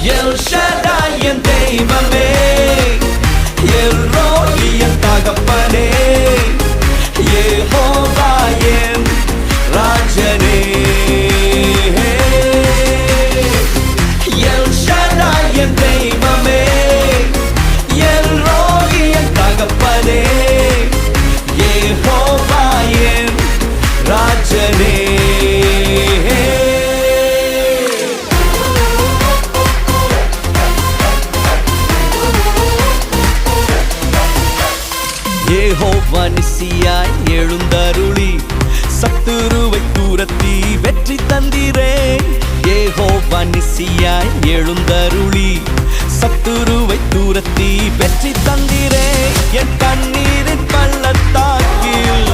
El Shaddai என் தெய்வமே, L Roi என் தகப்பனே, யெகோவா என் ராஜனே. El Shaddai என் தெய்வமே, எல் ரோயி என் தகப்பனே, யெகோவா என் ராஜனே. யெகோவா நிசியாய் எழுந்தருளி சத்துருவை தூரத்தி வெற்றி தந்திரே. யெகோவா நிசியாய் எழுந்தருளி சத்துருவை தூரத்தி வெற்றி தந்திரே. என் கண்ணீரின் பள்ளத்தாக்கில்